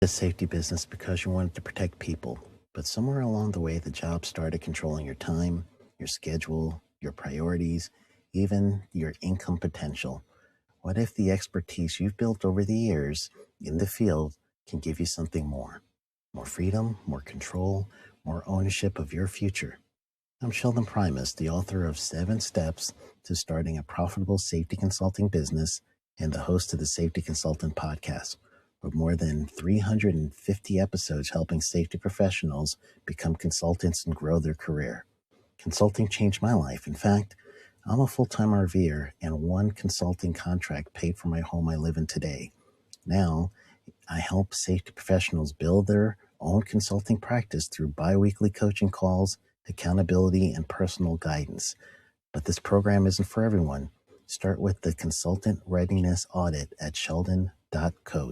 A safety business because you wanted to protect people, but somewhere along the way, the job started controlling your time, your schedule, your priorities, even your income potential. What if the expertise you've built over the years in the field can give you something more? More freedom, more control, more ownership of your future. I'm Sheldon Primus, the author of 7 Steps to Starting a Profitable Safety Consulting Business and the host of the Safety Consultant Podcast, with more than 350 episodes helping safety professionals become consultants and grow their career. Consulting changed my life. In fact, I'm a full-time RVer, and one consulting contract paid for my home I live in today. Now, I help safety professionals build their own consulting practice through bi-weekly coaching calls, accountability, and personal guidance. But this program isn't for everyone. Start with the Consultant Readiness Audit at sheldon.co.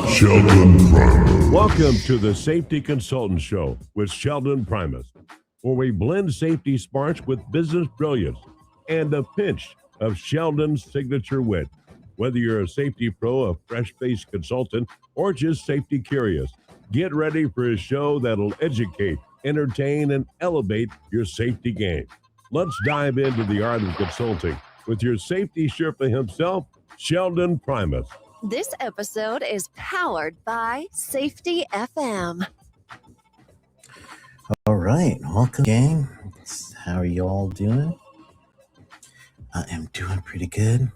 Sheldon Primus. Welcome to the Safety Consultant Show with Sheldon Primus, where we blend safety smarts with business brilliance and a pinch of Sheldon's signature wit. Whether you're a safety pro, a fresh-faced consultant, or just safety curious, get ready for a show that'll educate, entertain, and elevate your safety game. Let's dive into the art of consulting with your safety Sherpa himself, Sheldon Primus. This episode is powered by Safety FM. All right, welcome, gang. How are you all doing? I am doing pretty good.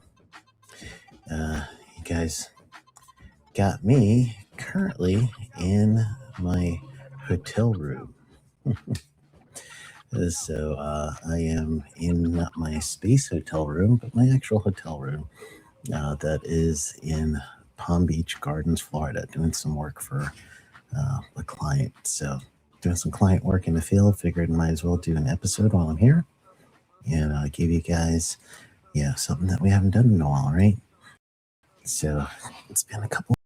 You guys got me currently in my hotel room. So I am in not my space hotel room, but my actual hotel room that is in Palm Beach Gardens, Florida, doing some work for a client. So doing some client work in the field, figured I might as well do an episode while I'm here and give you guys, something that we haven't done in a while, right? So it's been a couple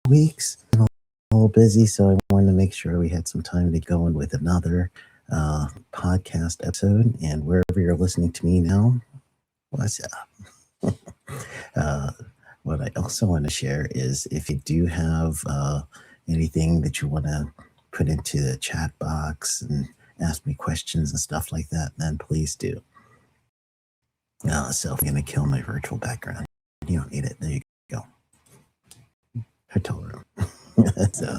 weeks, been a little busy, so I wanted to make sure we had some time to go in with another podcast episode. And wherever you're listening to me now, what's up? What I also want to share is if you do have anything that you want to put into the chat box and ask me questions and stuff like that, then please do. So I'm going to kill my virtual background. You don't need it. There you go. Hotel room. So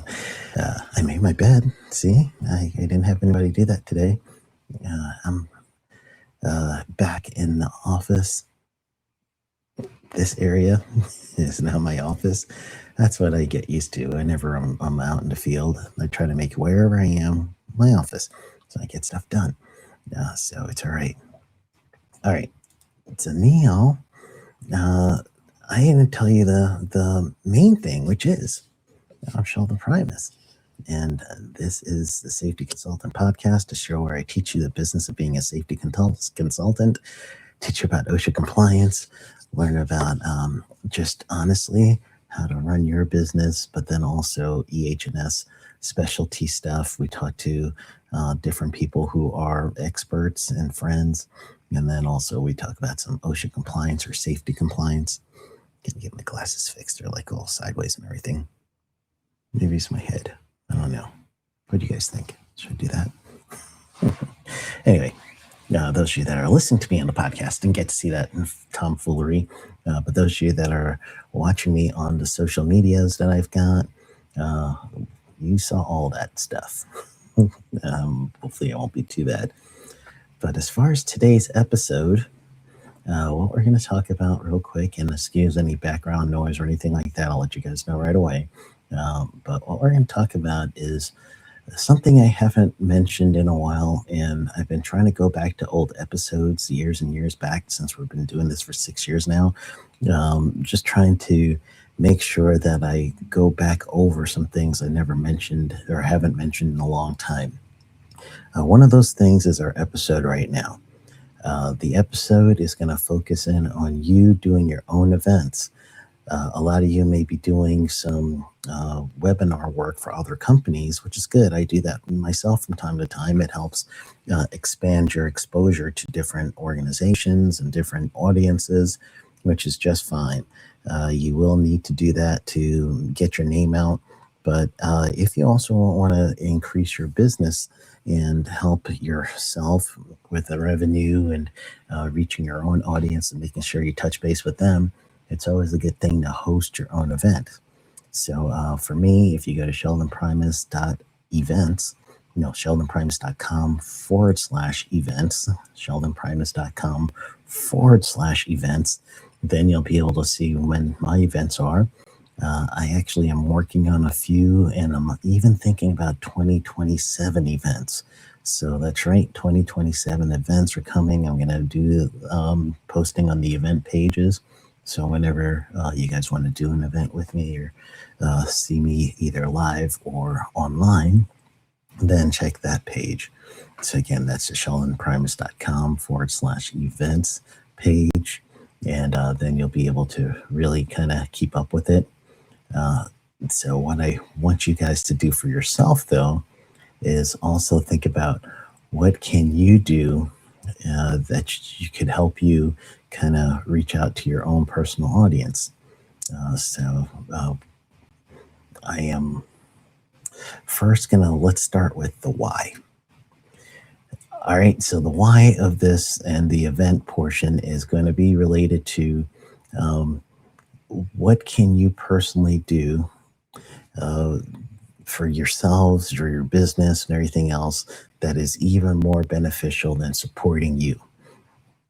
I made my bed. See, I didn't have anybody do that today. I'm back in the office. This area is now my office. That's what I get used to. Whenever I'm out in the field, I try to make wherever I am my office, so I get stuff done. So it's all right. All right. So now, I didn't tell you the main thing, which is I'm Sheldon Primus, and this is the Safety Consultant Podcast, a show where I teach you the business of being a safety consultant, teach you about OSHA compliance, learn about just honestly how to run your business, but then also EH&S specialty stuff. We talk to different people who are experts and friends, and then also we talk about some OSHA compliance or safety compliance. Gonna get my glasses fixed. They're like all sideways and everything. Maybe it's my head. I don't know. What do you guys think? Should I do that? Anyway, those of you that are listening to me on the podcast didn't get to see that tomfoolery. But those of you that are watching me on the social medias that I've got, you saw all that stuff. Hopefully it won't be too bad. But as far as today's episode, what we're going to talk about real quick, and excuse any background noise or anything like that, I'll let you guys know right away. But what we're going to talk about is something I haven't mentioned in a while, and I've been trying to go back to old episodes years and years back since we've been doing this for 6 years now. Just trying to make sure that I go back over some things I never mentioned or haven't mentioned in a long time. One of those things is our episode right now. The episode is going to focus in on you doing your own events. A lot of you may be doing some webinar work for other companies, which is good. I do that myself from time to time. It helps expand your exposure to different organizations and different audiences, which is just fine. You will need to do that to get your name out. But if you also want to increase your business and help yourself with the revenue and reaching your own audience and making sure you touch base with them, it's always a good thing to host your own event. So for me, if you go to sheldonprimus.events, sheldonprimus.com/events, sheldonprimus.com/events, then you'll be able to see when my events are. I actually am working on a few, and I'm even thinking about 2027 events. So that's right, 2027 events are coming. I'm going to do posting on the event pages. So whenever you guys want to do an event with me or see me either live or online, then check that page. So again, that's the sheldonprimus.com/events page. And then you'll be able to really kind of keep up with it. So what I want you guys to do for yourself, though, is also think about what can you do that you could help you kind of reach out to your own personal audience. I am first let's start with the why. All right, so the why of this and the event portion is going to be related to what can you personally do for yourselves or your business and everything else that is even more beneficial than supporting you.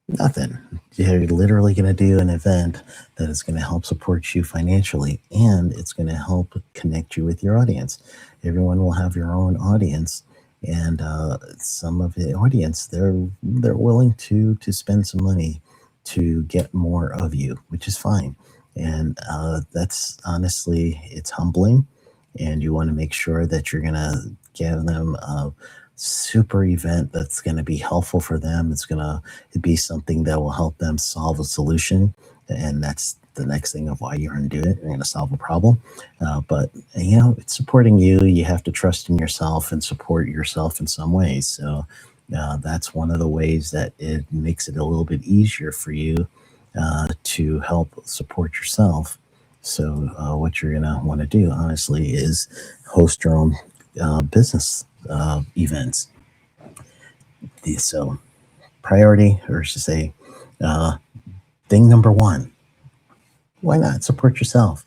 Nothing. You're literally going to do an event that is going to help support you financially, and it's going to help connect you with your audience. Everyone will have your own audience, and some of the audience they're willing to spend some money to get more of you, which is fine. And that's honestly, it's humbling, and you want to make sure that you're going to give them a super event that's going to be helpful for them. It's going to be something that will help them solve a solution, and that's the next thing of why you're going to do it. You're going to solve a problem, but it's supporting you. You have to trust in yourself and support yourself in some ways. So that's one of the ways that it makes it a little bit easier for you to help support yourself. So what you're going to want to do, honestly, is host your own business events. So priority, or should say, thing number one, why not support yourself?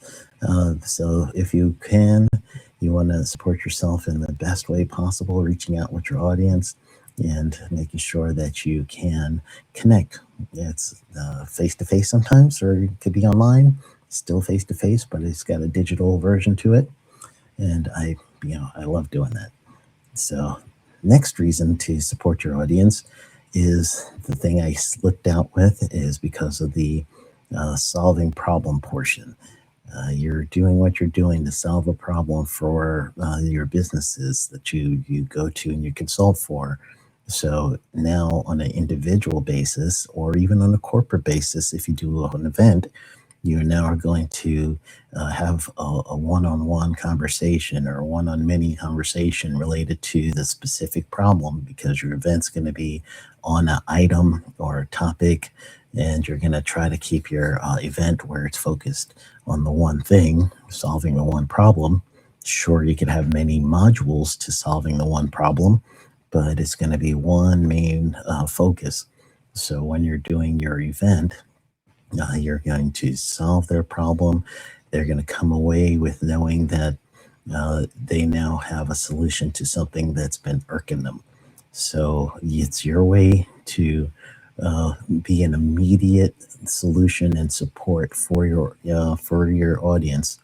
So if you can, you want to support yourself in the best way possible, reaching out with your audience and making sure that you can connect. It's face-to-face sometimes, or it could be online, still face-to-face, but it's got a digital version to it. And I love doing that. So next reason to support your audience is the thing I slipped out with, is because of the solving problem portion. You're doing what you're doing to solve a problem for your businesses that you go to and you consult for. So now on an individual basis, or even on a corporate basis, if you do an event, you now are going to have a one-on-one conversation or a one-on-many conversation related to the specific problem, because your event's going to be on an item or a topic, and you're going to try to keep your event where it's focused on the one thing, solving the one problem. Sure, you could have many modules to solving the one problem, but it's going to be one main focus. So when you're doing your event, you're going to solve their problem. They're going to come away with knowing that they now have a solution to something that's been irking them. So it's your way to be an immediate solution and support for your audience.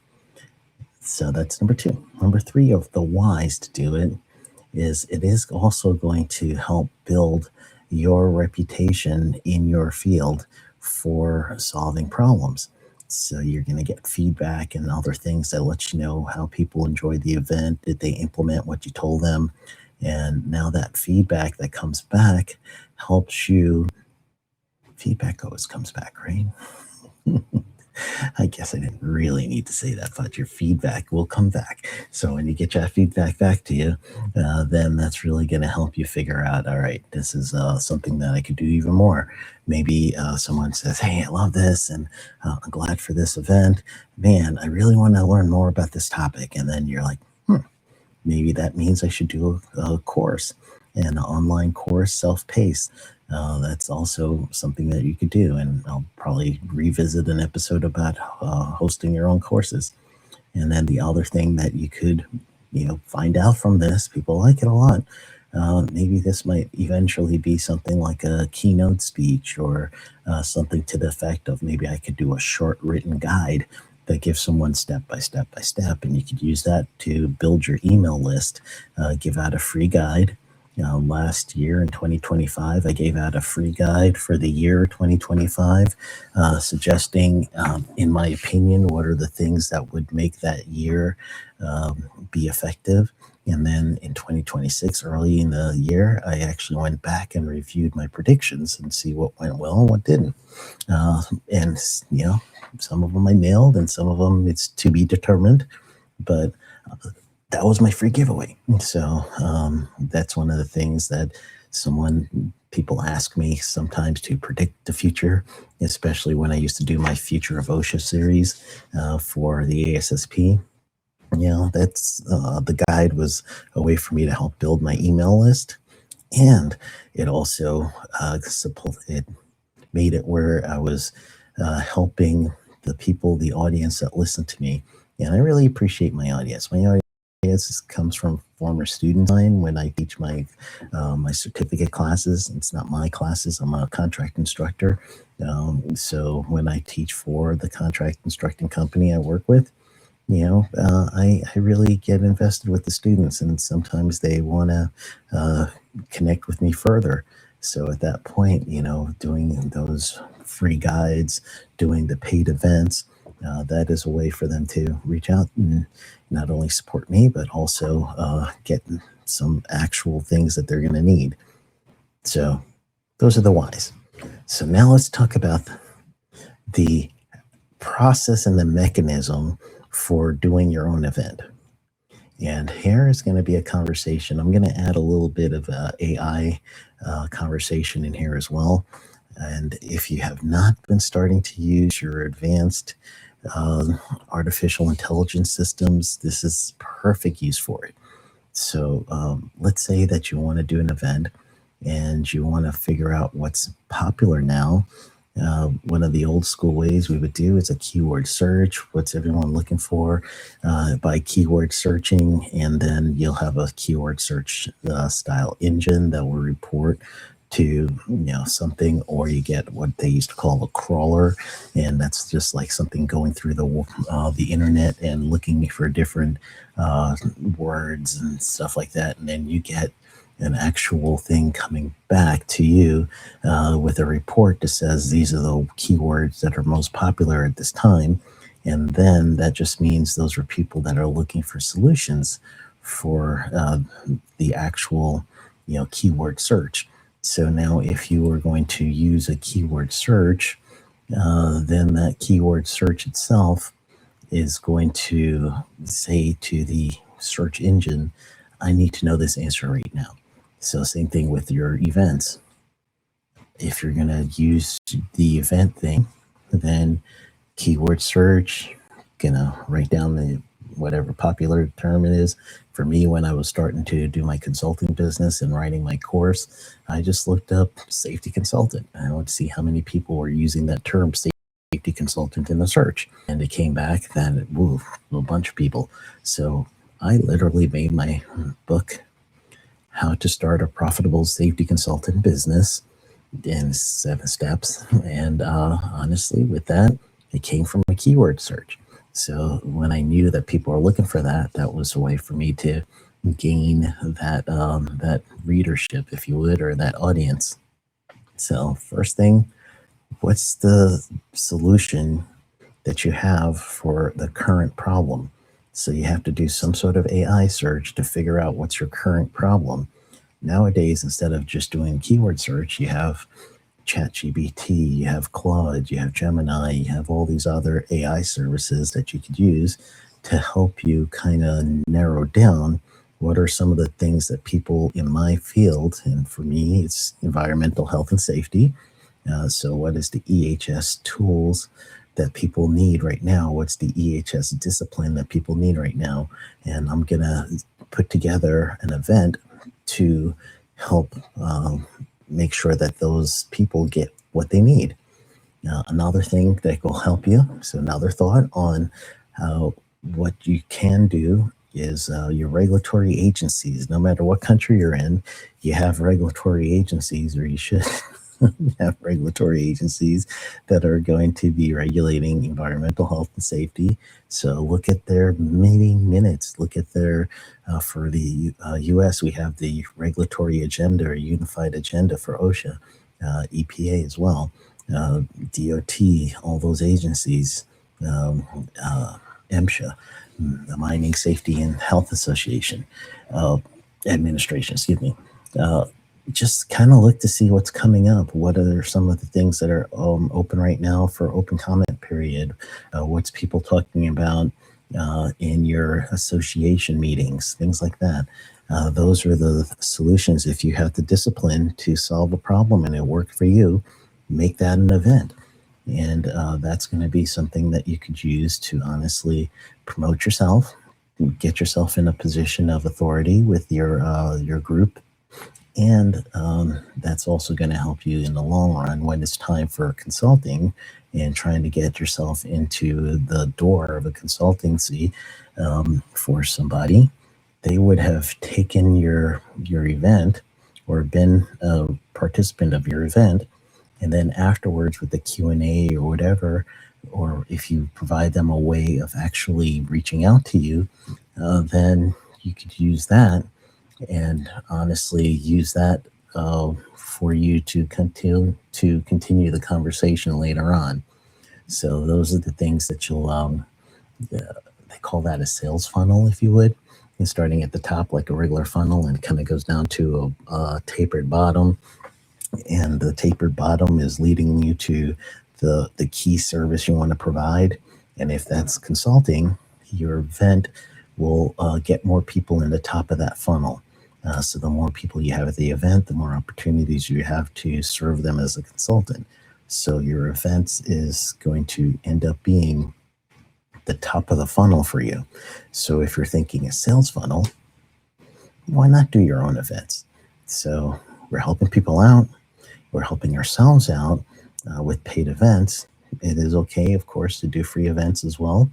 So that's number two. Number three of the whys to do it is also going to help build your reputation in your field for solving problems. So you're going to get feedback and other things that let you know how people enjoyed the event. Did they implement what you told them? And now that feedback that comes back helps you. Feedback always comes back, right? I guess I didn't really need to say that, but your feedback will come back. So when you get your feedback back to you, then that's really going to help you figure out, all right, this is something that I could do even more. Maybe someone says, hey, I love this, and I'm glad for this event. Man, I really want to learn more about this topic. And then you're like, maybe that means I should do a course, an online course, self-paced. That's also something that you could do. And I'll probably revisit an episode about hosting your own courses. And then the other thing that you could, find out from this, people like it a lot. Maybe this might eventually be something like a keynote speech or something to the effect of maybe I could do a short written guide that gives someone step by step by step, and you could use that to build your email list, give out a free guide. Last year in 2025, I gave out a free guide for the year 2025, suggesting, in my opinion, what are the things that would make that year be effective. And then in 2026, early in the year, I actually went back and reviewed my predictions and see what went well and what didn't. And, some of them I nailed and some of them it's to be determined. But that was my free giveaway. So that's one of the things that people ask me sometimes to predict the future, especially when I used to do my Future of OSHA series for the ASSP. That's the guide was a way for me to help build my email list. And it also it made it where I was helping the people, the audience that listen to me. And I really appreciate my audience. My audience comes from former students of mine when I teach my certificate classes. It's not my classes. I'm a contract instructor. So when I teach for the contract instructing company I work with, I really get invested with the students, and sometimes they want to connect with me further. So at that point, doing those free guides, doing the paid events, that is a way for them to reach out and not only support me, but also get some actual things that they're going to need. So those are the whys. So now let's talk about the process and the mechanism for doing your own event. And here is going to be a conversation. I'm going to add a little bit of AI conversation in here as well. And if you have not been starting to use your advanced artificial intelligence systems, this is perfect use for it. So let's say that you want to do an event and you want to figure out what's popular now. One of the old school ways we would do is a keyword search. What's everyone looking for by keyword searching? And then you'll have a keyword search style engine that will report to something, or you get what they used to call a crawler, and that's just like something going through the internet and looking for different words and stuff like that, and then you get an actual thing coming back to you with a report that says these are the keywords that are most popular at this time. And then that just means those are people that are looking for solutions for the actual keyword search. So now if you are going to use a keyword search, then that keyword search itself is going to say to the search engine, I need to know this answer right now. So same thing with your events. If you're going to use the event thing, then keyword search, gonna write down the whatever popular term it is. For me, when I was starting to do my consulting business and writing my course, I just looked up safety consultant. I wanted to see how many people were using that term safety consultant in the search. And it came back that a bunch of people. So I literally made my book, How to Start a Profitable Safety Consultant Business, in 7 steps. And honestly, with that, it came from a keyword search. So when I knew that people are looking for that, that was a way for me to gain that readership, if you would, or that audience. So first thing, what's the solution that you have for the current problem? So you have to do some sort of AI search to figure out what's your current problem. Nowadays, instead of just doing keyword search, you have ChatGPT, you have Claude, you have Gemini, you have all these other AI services that you could use to help you kind of narrow down what are some of the things that people in my field, and for me, it's environmental health and safety. So what is the EHS tools that people need right now? What's the EHS discipline that people need right now? And I'm going to put together an event to help make sure that those people get what they need. Another thing that will help you, so another thought on what you can do is your regulatory agencies. No matter what country you're in, you have regulatory agencies, or you should have regulatory agencies that are going to be regulating environmental health and safety. So look at their meeting minutes. Look at their, for the US, we have the regulatory agenda or unified agenda for OSHA, EPA as well, DOT, all those agencies, MSHA, the Mining Safety and Health Association, Administration, excuse me. Just kind of look to see what's coming up. What are some of the things that are open right now for open comment period? What's people talking about in your association meetings, things like that. Those are the solutions. If you have the discipline to solve a problem and it worked for you, make that an event. And that's going to be something that you could use to honestly promote yourself, get yourself in a position of authority with your group. And that's also going to help you in the long run when it's time for consulting and trying to get yourself into the door of a consultancy for somebody. They would have taken your event or been a participant of your event, and then afterwards with the Q&A or whatever, or if you provide them a way of actually reaching out to you, then you could use that and honestly use that for you to continue the conversation later on. So those are the things that you'll, they call that a sales funnel, if you would. And starting at the top like a regular funnel, and it kind of goes down to a tapered bottom. And the tapered bottom is leading you to the key service you want to provide. And if that's consulting, your event will get more people in the top of that funnel. So the more people you have at the event, the more opportunities you have to serve them as a consultant. So your event is going to end up being the top of the funnel for you. So if you're thinking a sales funnel, why not do your own events? So we're helping people out. We're helping ourselves out with paid events. It is okay, of course, to do free events as well.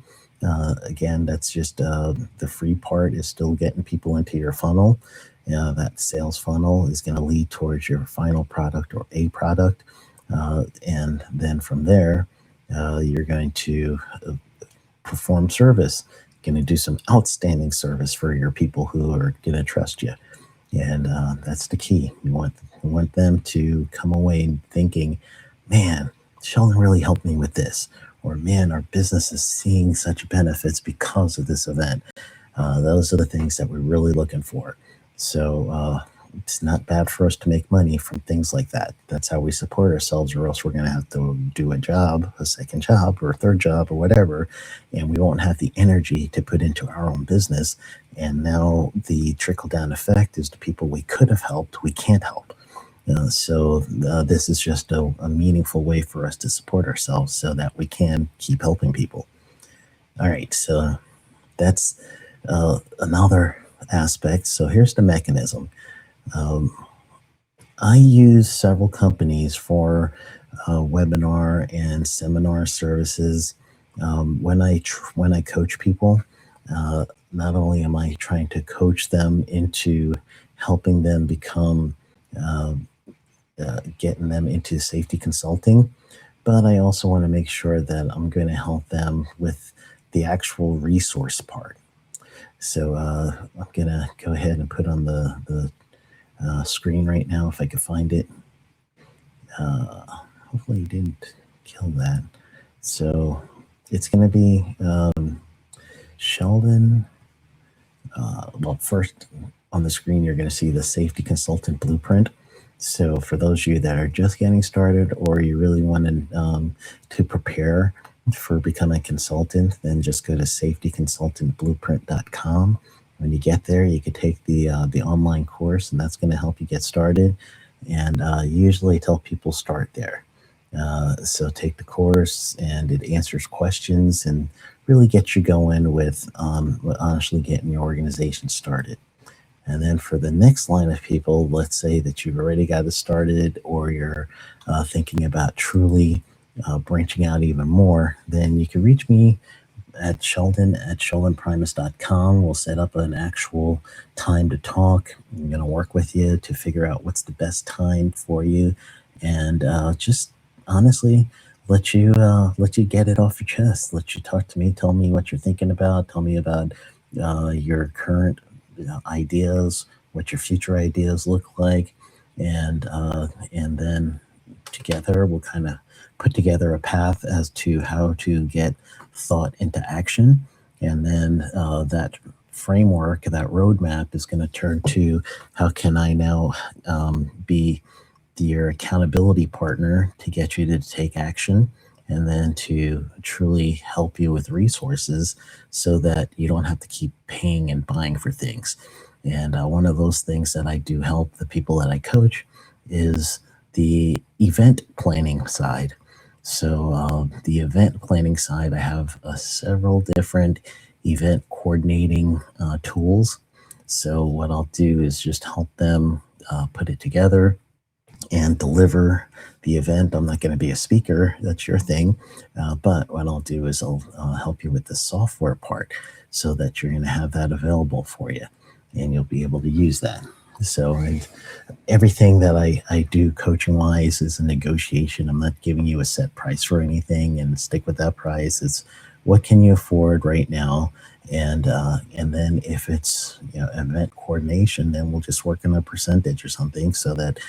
Again, that's just the free part is still getting people into your funnel. That sales funnel is going to lead towards your final product or a product. And then from there, you're going to perform service, going to do some outstanding service for your people who are going to trust you. And that's the key. You want them to come away thinking, man, Sheldon really helped me with this. Or, man, our business is seeing such benefits because of this event. Those are the things that we're really looking for. So it's not bad for us to make money from things like that. That's how we support ourselves, or else we're going to have to do a second job or a third job or whatever, and we won't have the energy to put into our own business. And now the trickle-down effect is the people we could have helped, we can't help. So this is just a meaningful way for us to support ourselves so that we can keep helping people. All right, so that's another aspect. So here's the mechanism. I use several companies for webinar and seminar services. When I coach people, not only am I trying to coach them into helping them become getting them into safety consulting, but I also want to make sure that I'm going to help them with the actual resource part. So I'm going to go ahead and put on the screen right now if I could find it. Hopefully you didn't kill that. So it's going to be Sheldon. Well, first on the screen, you're going to see the safety consultant blueprint. So for those of you that are just getting started, or you really want to prepare for becoming a consultant, then just go to safetyconsultantblueprint.com. When you get there, you can take the online course, and that's going to help you get started. And usually tell people start there. So take the course, and it answers questions and really gets you going with honestly getting your organization started. And then for the next line of people, let's say that you've already got it started, or you're thinking about truly branching out even more, then you can reach me at sheldonprimus.com. We'll set up an actual time to talk. I'm going to work with you to figure out what's the best time for you, and just honestly let you get it off your chest. Let you talk to me. Tell me what you're thinking about. Tell me about your current ideas, what your future ideas look like, and then together we'll kind of put together a path as to how to get thought into action. And then that framework, that roadmap is going to turn to how can I now be your accountability partner to get you to take action, and then to truly help you with resources so that you don't have to keep paying and buying for things. And one of those things that I do help the people that I coach is the event planning side. So the event planning side, I have several different event coordinating tools. So what I'll do is just help them put it together and deliver the event. I'm not going to be a speaker, that's your thing. But what I'll do is I'll help you with the software part so that you're going to have that available for you, and you'll be able to use that. So everything that I do coaching wise is a negotiation. I'm not giving you a set price for anything and stick with that price. It's what can you afford right now, and then if it's event coordination, then we'll just work on a percentage or something so that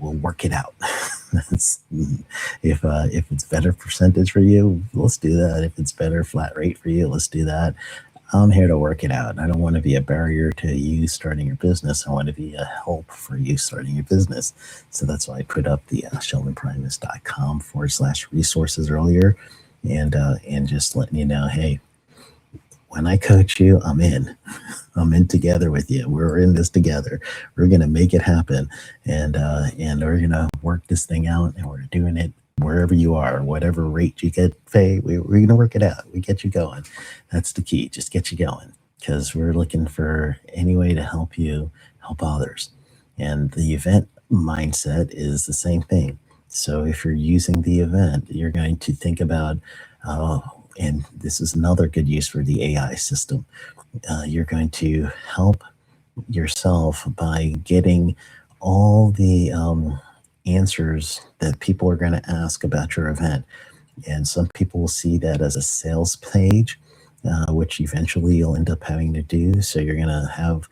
we'll work it out. If it's better percentage for you, let's do that. If it's better flat rate for you, let's do that. I'm here to work it out. I don't want to be a barrier to you starting your business. I want to be a help for you starting your business. So that's why I put up the sheldonprimus.com/resources earlier, and just letting you know, hey, when I coach you, I'm in. I'm in together with you. We're in this together. We're gonna make it happen, and we're gonna work this thing out, and we're doing it wherever you are, whatever rate you get paid. We're gonna work it out. We get you going. That's the key. Just get you going, because we're looking for any way to help you help others. And the event mindset is the same thing. So if you're using the event, you're going to think about, and this is another good use for the AI system. You're going to help yourself by getting all the answers that people are going to ask about your event. And some people will see that as a sales page, which eventually you'll end up having to do. So you're going to have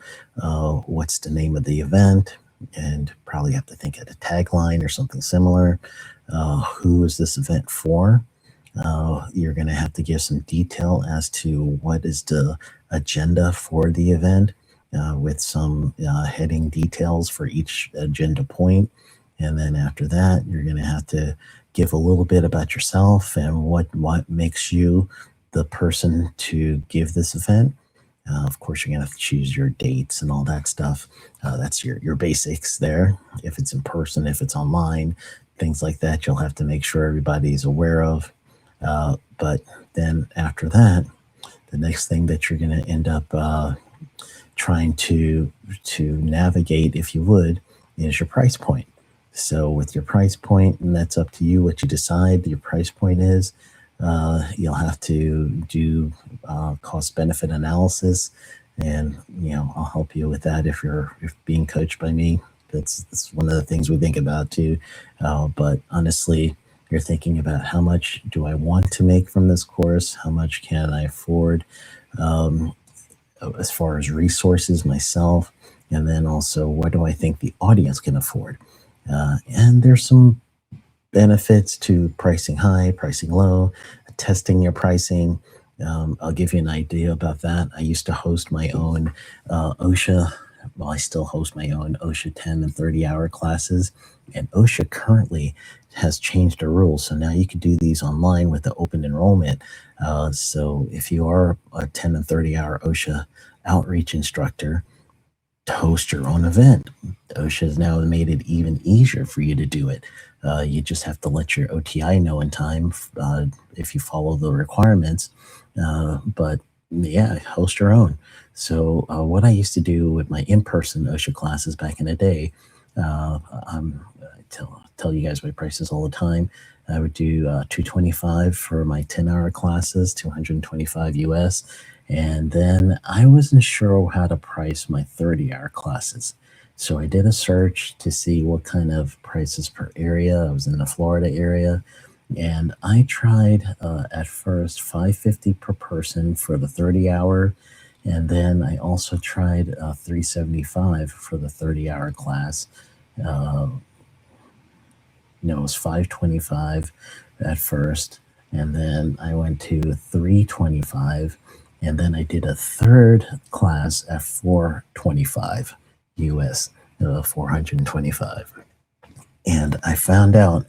what's the name of the event, and probably have to think of a tagline or something similar. Who is this event for? You're going to have to give some detail as to what is the agenda for the event, with some heading details for each agenda point. And then after that, you're going to have to give a little bit about yourself and what makes you the person to give this event. Of course, you're going to have to choose your dates and all that stuff. That's your basics there. If it's in person, if it's online, things like that, you'll have to make sure everybody's aware of. But then after that, the next thing that you're going to end up trying to navigate, if you would, is your price point. So with your price point, and that's up to you what you decide your price point is, you'll have to do cost benefit analysis, and I'll help you with that if you're being coached by me. That's one of the things we think about too. But honestly, you're thinking about how much do I want to make from this course? How much can I afford as far as resources myself? And then also, what do I think the audience can afford? And there's some benefits to pricing high, pricing low, testing your pricing. I'll give you an idea about that. I used to host my own OSHA well, I still host my own OSHA 10 and 30-hour classes, and OSHA currently has changed the rules. So now you can do these online with the open enrollment. So if you are a 10 and 30-hour OSHA outreach instructor, to host your own event. OSHA has now made it even easier for you to do it. You just have to let your OTI know in time if you follow the requirements. But yeah, host your own. So what I used to do with my in-person OSHA classes back in the day, I tell you guys my prices all the time. I would do $225 for my 10-hour classes, $225 US. And then I wasn't sure how to price my 30-hour classes. So I did a search to see what kind of prices per area. I was in the Florida area. And I tried at first $550 per person for the 30-hour. And then I also tried $375 for the 30-hour class. It was $525 at first, and then I went to $325, and then I did a third class at $425 US, $425. And I found out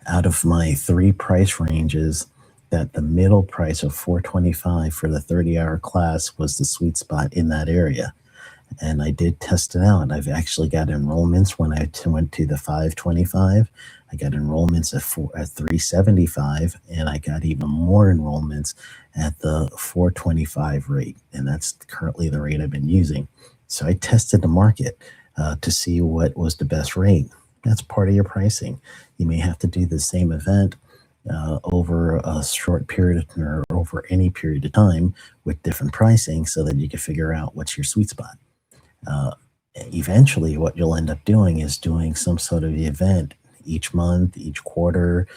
of my three price ranges that the middle price of $425 for the 30-hour class was the sweet spot in that area. And I did test it out. I've actually got enrollments when I went to the $525. I got enrollments at $375, and I got even more enrollments at the $425 rate. And that's currently the rate I've been using. So I tested the market to see what was the best rate. That's part of your pricing. You may have to do the same event over a short period or over any period of time with different pricing so that you can figure out what's your sweet spot. Eventually, what you'll end up doing is doing some sort of event each month, each quarter,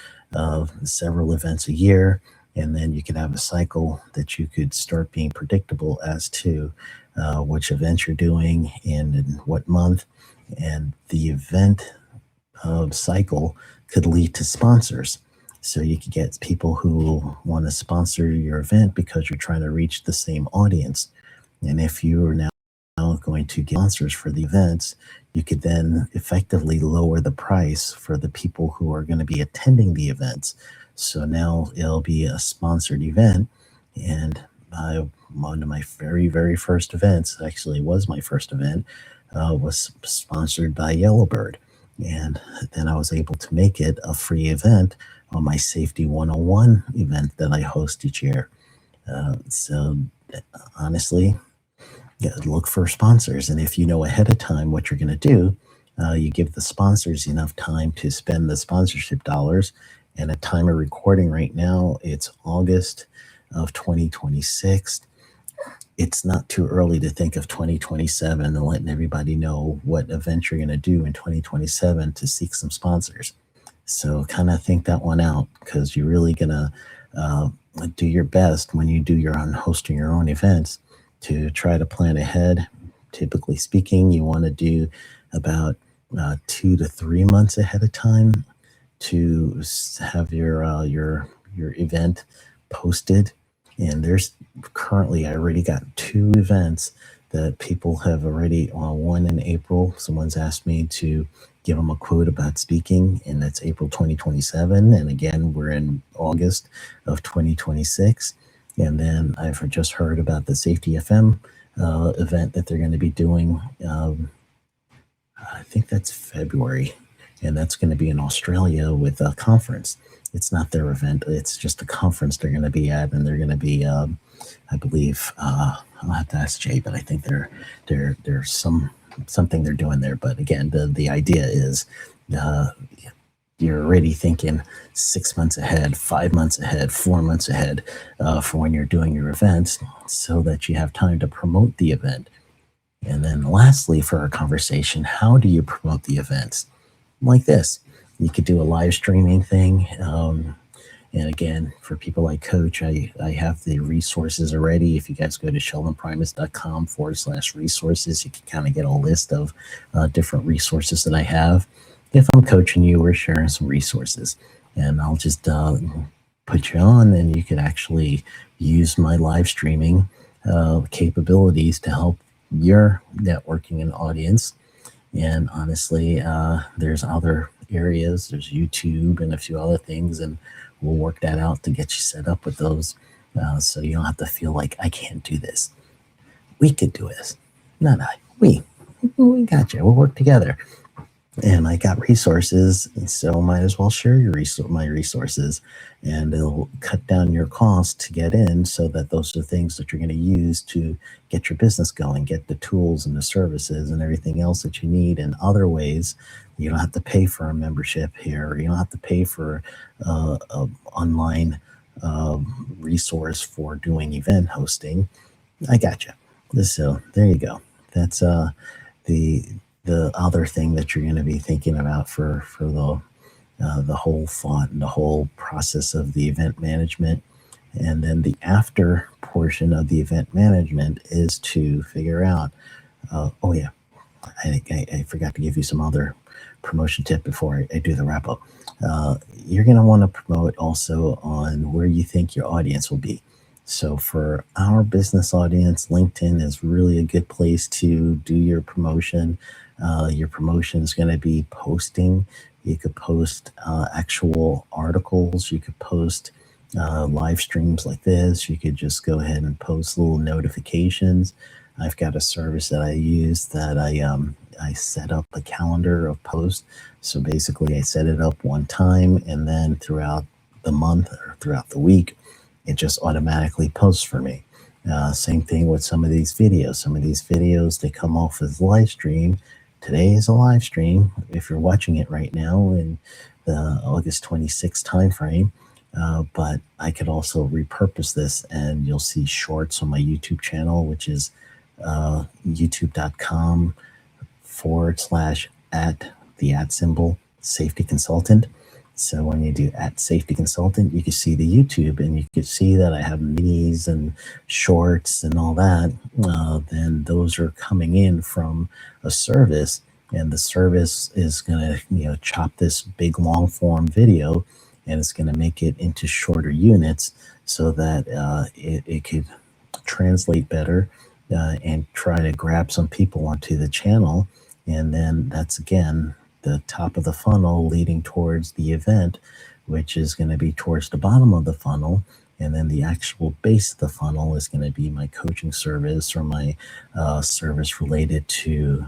several events a year, and then you could have a cycle that you could start being predictable as to which event you're doing and in what month. And the event cycle could lead to sponsors. So you could get people who want to sponsor your event because you're trying to reach the same audience. And if you are now going to get sponsors for the events, you could then effectively lower the price for the people who are going to be attending the events. So now it'll be a sponsored event. And one of my very, very first events, actually was my first event, was sponsored by Yellowbird. And then I was able to make it a free event on my Safety 101 event that I host each year. So honestly, look for sponsors. And if you know ahead of time what you're going to do, you give the sponsors enough time to spend the sponsorship dollars. And at time of recording right now, it's August of 2026. It's not too early to think of 2027 and letting everybody know what event you're going to do in 2027 to seek some sponsors. So kind of think that one out, because you're really going to do your best when you do your own hosting your own events to try to plan ahead. Typically speaking, you want to do about 2 to 3 months ahead of time to have your event posted. And there's currently, I already got 2 events that people have already on. One in April. Someone's asked me to give them a quote about speaking, and that's April 2027. And again, we're in August of 2026. And then I've just heard about the Safety FM event that they're going to be doing. I think that's February, and that's going to be in Australia with a conference. It's not their event; it's just a conference they're going to be at, and they're going to be, I believe, I'll have to ask Jay, but I think there's something they're doing there. But again, the idea is you're already thinking 6 months ahead, 5 months ahead, 4 months ahead for when you're doing your events, so that you have time to promote the event. And then lastly, for our conversation, how do you promote the events? Like this, you could do a live streaming thing. And again, for people like Coach, I have the resources already. If you guys go to sheldonprimus.com/resources, you can kind of get a list of different resources that I have. If I'm coaching you, we're sharing some resources, and I'll just put you on, and you can actually use my live streaming capabilities to help your networking and audience. And honestly, there's other areas, there's YouTube and a few other things, and we'll work that out to get you set up with those, so you don't have to feel like I can't do this. We could do this. Not I. We got you. We'll work together. And I got resources, and so might as well share my resources, and it'll cut down your cost to get in, so that those are things that you're going to use to get your business going, get the tools and the services and everything else that you need in other ways. You don't have to pay for a membership here. You don't have to pay for an online resource for doing event hosting. I got you. So there you go. That's the other thing that you're going to be thinking about for the whole thought and the whole process of the event management. And then the after portion of the event management is to figure out, oh yeah, I forgot to give you some other promotion tip before I do the wrap up. You're going to want to promote also on where you think your audience will be. So for our business audience, LinkedIn is really a good place to do your promotion. Your promotion is going to be posting. You could post actual articles. You could post live streams like this. You could just go ahead and post little notifications. I've got a service that I use that I set up a calendar of posts. So basically I set it up one time, and then throughout the month or throughout the week, it just automatically posts for me. Same thing with some of these videos. Some of these videos, they come off as live stream. Today is a live stream if you're watching it right now in the August 26th timeframe. But I could also repurpose this, and you'll see shorts on my YouTube channel, which is youtube.com/@safety consultant. So when you do @safety consultant, you can see the YouTube, and you can see that I have minis and shorts and all that. Then those are coming in from a service, and the service is going to chop this big long form video, and it's going to make it into shorter units so that it could translate better and try to grab some people onto the channel. And then that's again the top of the funnel leading towards the event, which is going to be towards the bottom of the funnel. And then the actual base of the funnel is going to be my coaching service, or my service related to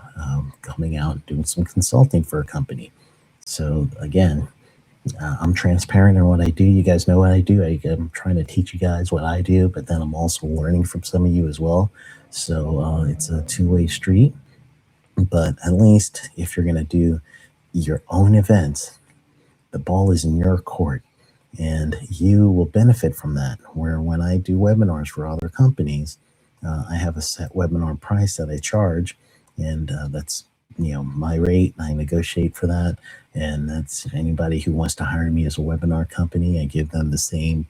coming out and doing some consulting for a company. So again, I'm transparent in what I do. You guys know what I do. I'm trying to teach you guys what I do, but then I'm also learning from some of you as well. So it's a two-way street. But at least if you're going to do your own events, the ball is in your court, and you will benefit from that. Where when I do webinars for other companies, I have a set webinar price that I charge, and that's my rate. I negotiate for that, and that's anybody who wants to hire me as a webinar company. I give them the same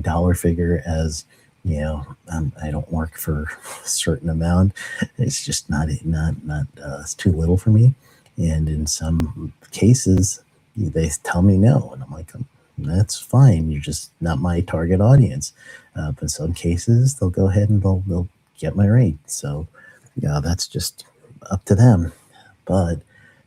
dollar figure as I don't work for a certain amount. It's just not it's too little for me. And in some cases, they tell me no, and I'm like, that's fine. You're just not my target audience. But in some cases, they'll go ahead and they'll get my rate. So that's just up to them. But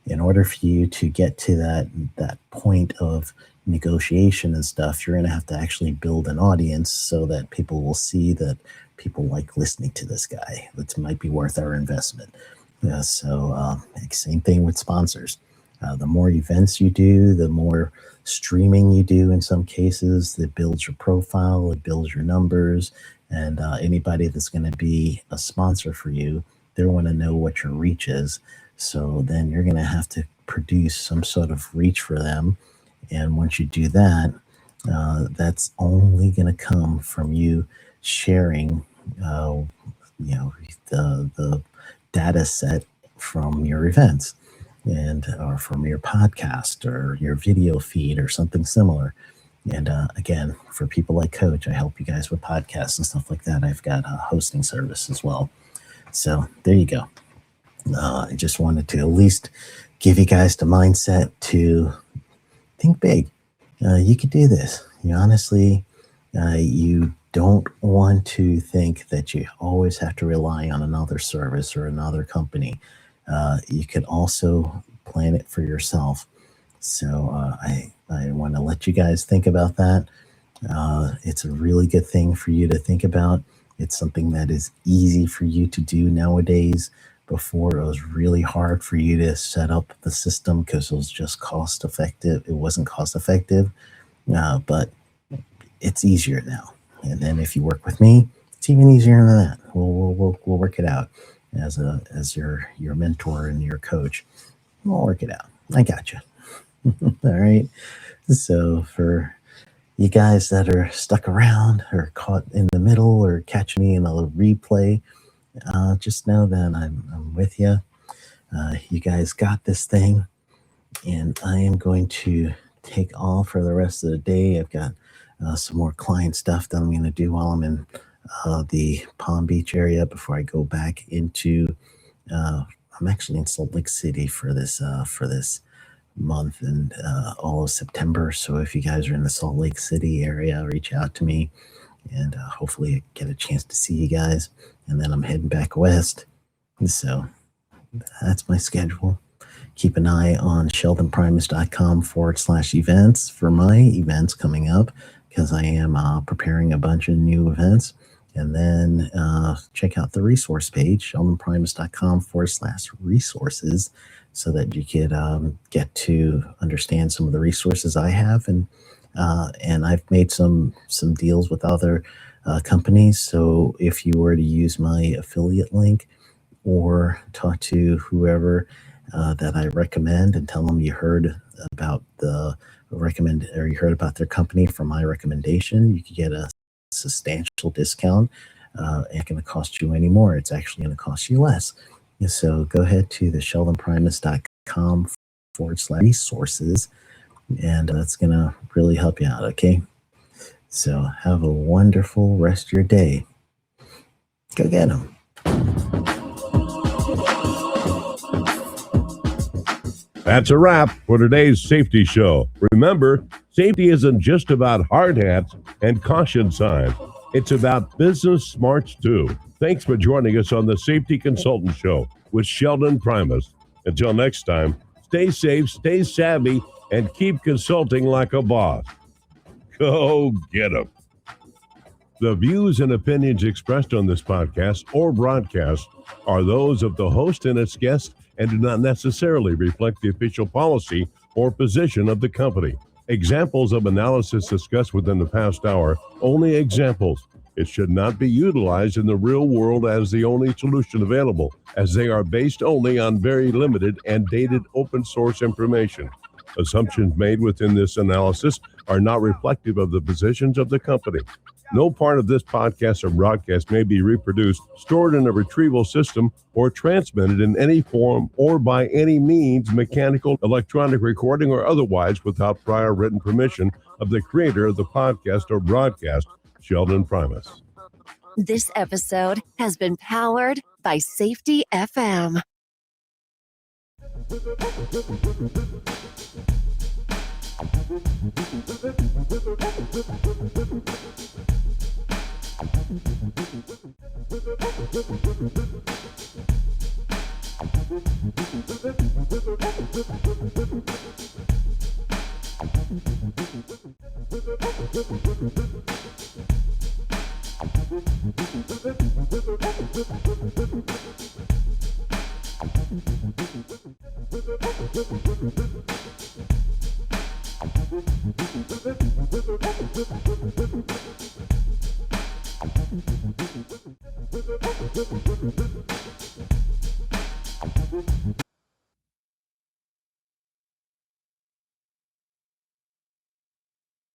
in order for you to get to that point of negotiation and stuff, you're going to have to actually build an audience so that people will see that people like listening to this guy. That might be worth our investment. So same thing with sponsors. The more events you do, the more streaming you do in some cases, that builds your profile, it builds your numbers, and anybody that's going to be a sponsor for you, they want to know what your reach is. So then you're going to have to produce some sort of reach for them. And once you do that, that's only going to come from you sharing, the data set from your events, and or from your podcast or your video feed or something similar. And again, for people like Coach, I help you guys with podcasts and stuff like that. I've got a hosting service as well. So there you go. I just wanted to at least give you guys the mindset to think big. You could do this. Honestly, you don't want to think that you always have to rely on another service or another company. You can also plan it for yourself. So I want to let you guys think about that. It's a really good thing for you to think about. It's something that is easy for you to do nowadays. Before, it was really hard for you to set up the system because it was just cost effective. It wasn't cost effective, but it's easier now. And then if you work with me, it's even easier than that. We'll work it out as your mentor and your coach. We'll work it out. I got you. All right. So for you guys that are stuck around or caught in the middle or catch me in a replay, just know that I'm with you. You guys got this thing, and I am going to take off for the rest of the day. I've got some more client stuff that I'm going to do while I'm in the Palm Beach area before I go back into. I'm actually in Salt Lake City for this month and all of September. So if you guys are in the Salt Lake City area, reach out to me, and hopefully I get a chance to see you guys. And then I'm heading back west. So that's my schedule. Keep an eye on sheldonprimus.com/events for my events coming up, because I am preparing a bunch of new events. And then check out the resource page, sheldonprimus.com/resources, so that you could get to understand some of the resources I have. And I've made some deals with other companies. So if you were to use my affiliate link or talk to whoever that I recommend and tell them you heard about you heard about their company from my recommendation, you could get a substantial discount. It ain't going to cost you any more. It's actually going to cost you less. So go ahead to the sheldonprimus.com/resources, and that's going to really help you out. Okay. So have a wonderful rest of your day. Go get them. That's a wrap for today's safety show. Remember, safety isn't just about hard hats and caution signs. It's about business smarts too. Thanks for joining us on the Safety Consultant Show with Sheldon Primus. Until next time, stay safe, stay savvy, and keep consulting like a boss. Go get 'em. The views and opinions expressed on this podcast or broadcast are those of the host and its guests and do not necessarily reflect the official policy or position of the company. Examples of analysis discussed within the past hour, only examples. It should not be utilized in the real world as the only solution available, as they are based only on very limited and dated open source information. Assumptions made within this analysis are not reflective of the positions of the company. No part of this podcast or broadcast may be reproduced, stored in a retrieval system, or transmitted in any form or by any means, mechanical, electronic recording, or otherwise, without prior written permission of the creator of the podcast or broadcast, Sheldon Primus. This episode has been powered by Safety FM.